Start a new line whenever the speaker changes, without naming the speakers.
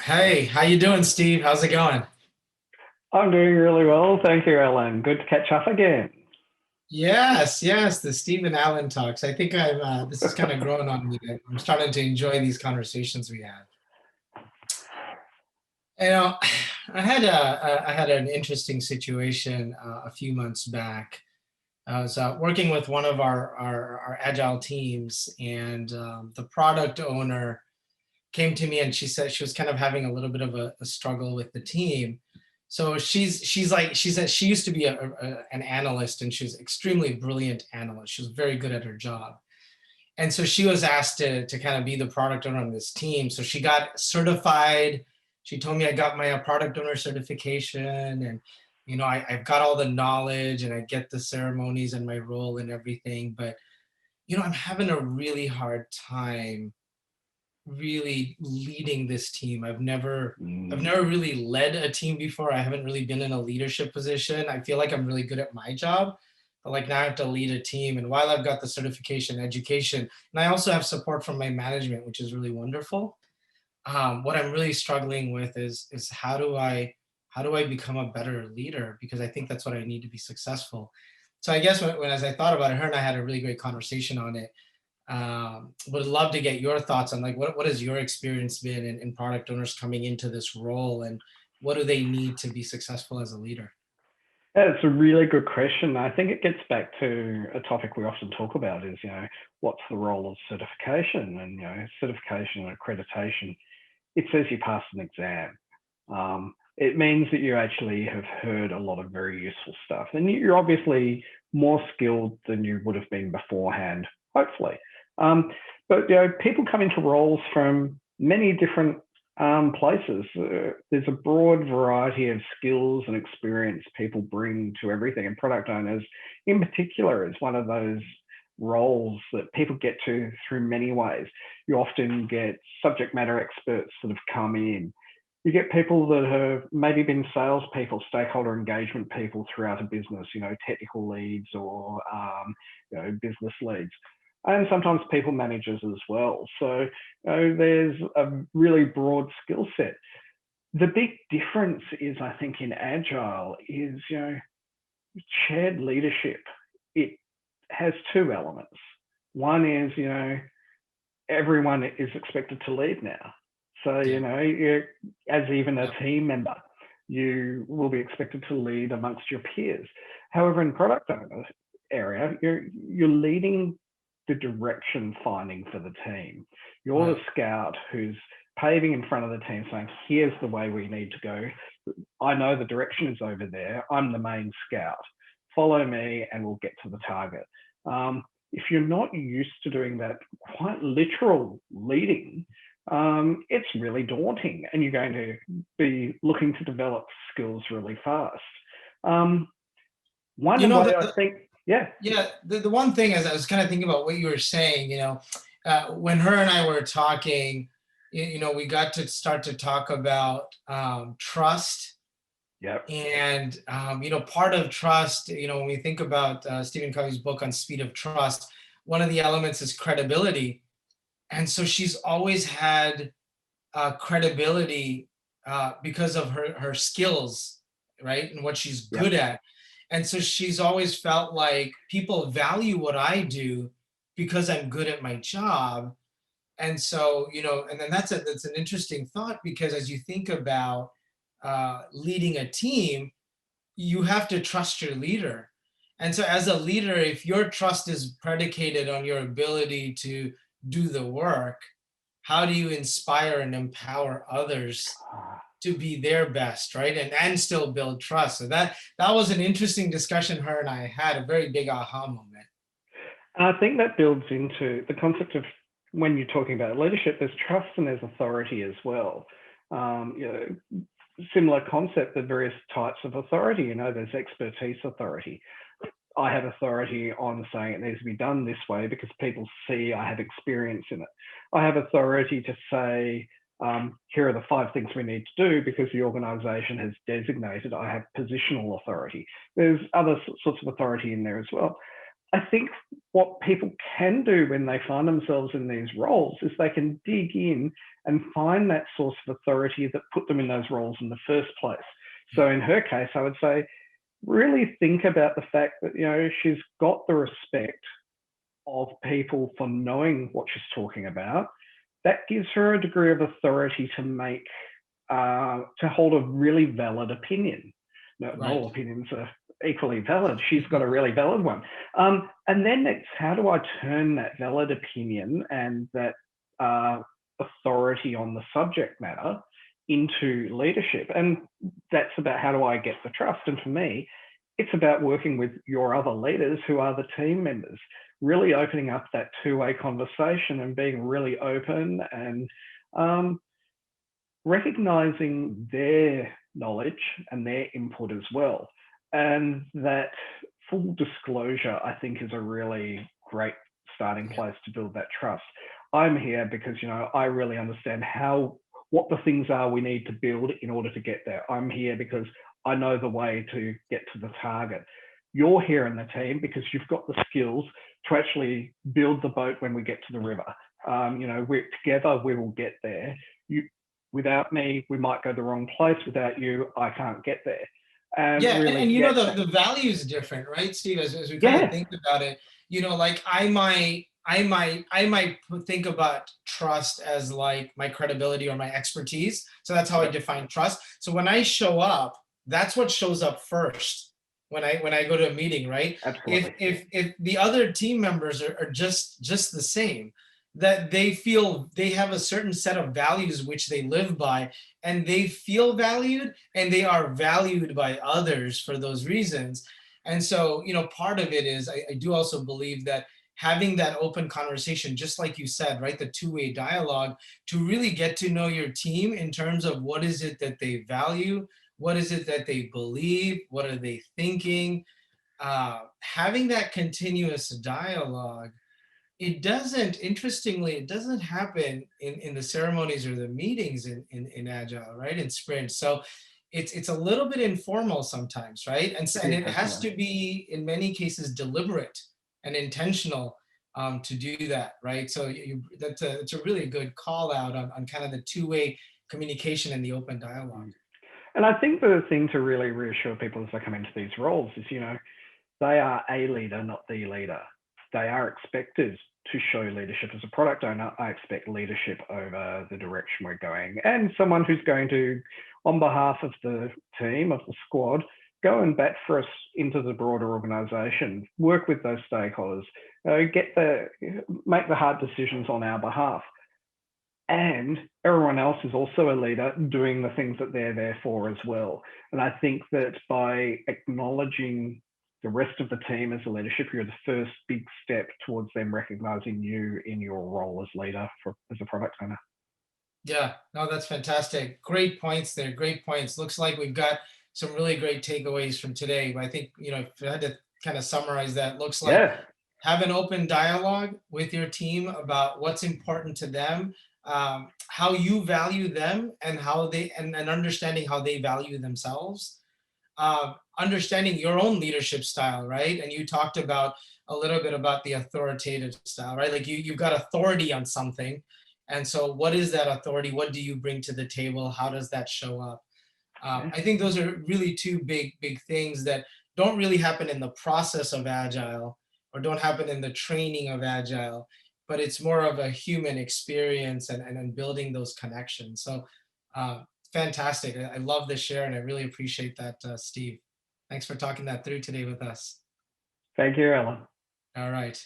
Hey, how you doing, Steve? How's it going?
I'm doing really well. Thank you, Ellen. Good to catch up again.
Yes, the Steve and Allen talks. I think I've this is kind of growing on me. I'm starting to enjoy these conversations we have. You know, I had an interesting situation a few months back. I was working with one of our agile teams, and the product owner came to me and she said she was kind of having a little bit of a struggle with the team. So she's like she said she used to be an analyst and she's extremely brilliant analyst. She was very good at her job. And so she was asked to kind of be the product owner on this team. So she got certified. She told me I got my product owner certification and I've got all the knowledge and I get the ceremonies and my role and everything. But I'm having a really hard time really leading this team. I've
Mm.
never really led a team before. I haven't really been in a leadership position. I feel like I'm really good at my job, but like now I have to lead a team. And while I've got the certification, education, and I also have support from my management, which is really wonderful. What I'm really struggling with is how do I become a better leader? Because I think that's what I need to be successful. So I guess when as I thought about it, her and I had a really great conversation on it. Would love to get your thoughts on like what has your experience been in product owners coming into this role, and what do they need to be successful as a leader?
That's a really good question. I think it gets back to a topic we often talk about is, what's the role of certification? And, certification and accreditation, it says you passed an exam. It means that you actually have heard a lot of very useful stuff. And you're obviously more skilled than you would have been beforehand, hopefully. Um, but people come into roles from many different places. There's a broad variety of skills and experience people bring to everything, and product owners, in particular, is one of those roles that people get to through many ways. You often get subject matter experts that have come in. You get people that have maybe been salespeople, stakeholder engagement people throughout a business, technical leads or business leads, and sometimes people managers as well. So there's a really broad skill set. The big difference is, I think, in Agile is, shared leadership. It has two elements. One is, everyone is expected to lead now. So,
Yeah.
as even a
Yeah.
team member, you will be expected to lead amongst your peers. However, in product owner area, you're leading the direction finding for the team. You're the
Right.
scout who's paving in front of the team saying, here's the way we need to go. I know the direction is over there. I'm the main scout. Follow me and we'll get to the target. If you're not used to doing that quite literal leading, it's really daunting and you're going to be looking to develop skills really fast. Um,
You
one
know
way
the,
I
the
think, yeah,
yeah the one thing is I was kind of thinking about what you were saying. When her and I were talking, we got to start to talk about trust.
yep,
And part of trust, when we think about Stephen Covey's book on speed of trust, one of the elements is credibility. And so she's always had credibility because of her skills, right, and what she's good
yep.
at. And so she's always felt like people value what I do because I'm good at my job. And so and then that's an interesting thought, because as you think about leading a team, you have to trust your leader. And so as a leader, if your trust is predicated on your ability to do the work, how do you inspire and empower others to be their best, right? And still build trust. So that was an interesting discussion her and I had, a very big aha moment.
And I think that builds into the concept of when you're talking about leadership, there's trust and there's authority as well. Similar concept of various types of authority. There's expertise authority. I have authority on saying it needs to be done this way because people see I have experience in it. I have authority to say, here are the 5 things we need to do because the organization has designated I have positional authority. There's other sorts of authority in there as well. I think what people can do when they find themselves in these roles is they can dig in and find that source of authority that put them in those roles in the first place. So in her case, I would say, really think about the fact that, she's got the respect of people for knowing what she's talking about. That gives her a degree of authority to to hold a really valid opinion. Not all opinions are equally valid. She's got a really valid one. And then it's, how do I turn that valid opinion and that authority on the subject matter into leadership? And that's about, how do I get the trust? And for me, it's about working with your other leaders who are the team members, really opening up that two-way conversation and being really open and recognizing their knowledge and their input as well. And that full disclosure, I think, is a really great starting place to build that trust. I'm here because, I really understand what the things are we need to build in order to get there. I'm here because I know the way to get to the target. You're here in the team because you've got the skills to actually build the boat when we get to the river. We're together, we will get there. Without me, we might go the wrong place. Without you, I can't get there.
Yeah,
really
and the value is different, right, Steve? As we kind of think about it, like I might think about trust as like my credibility or my expertise. So that's how I define trust. So when I show up, that's what shows up first when I go to a meeting, right?
Absolutely.
If the other team members are just the same, that they feel they have a certain set of values which they live by, and they feel valued and they are valued by others for those reasons. And so, part of it is, I do also believe that having that open conversation, just like you said, right, the two-way dialogue, to really get to know your team in terms of what is it that they value, what is it that they believe, what are they thinking, having that continuous dialogue. Interestingly, it doesn't happen in the ceremonies or the meetings in Agile, right? In sprints. So it's a little bit informal sometimes, right? And it has to be, in many cases, deliberate and intentional to do that, right? So it's a really good call out on kind of the two-way communication and the open dialogue.
And I think the thing to really reassure people as they come into these roles is, they are a leader, not the leader. They are expected to show leadership. As a product owner, I expect leadership over the direction we're going, and someone who's going to, on behalf of the team, of the squad, go and bat for us into the broader organization, work with those stakeholders, make the hard decisions on our behalf. And everyone else is also a leader doing the things that they're there for as well. And I think that by acknowledging the rest of the team as a leadership, you're the first big step towards them recognizing you in your role as leader as a product owner.
Yeah, no, that's fantastic. Great points there. Great points. Looks like we've got some really great takeaways from today. But I think, if I had to kind of summarize that, looks like have an open dialogue with your team about what's important to them, how you value them, and how and understanding how they value themselves. Understanding your own leadership style, right? And you talked about a little bit about the authoritative style, right? Like you've got authority on something. And so what is that authority? What do you bring to the table? How does that show up? I think those are really two big things that don't really happen in the process of Agile, or don't happen in the training of Agile, but it's more of a human experience and building those connections. So fantastic. I love this share, and I really appreciate that, Steve. Thanks for talking that through today with us.
Thank you, Alan.
All right.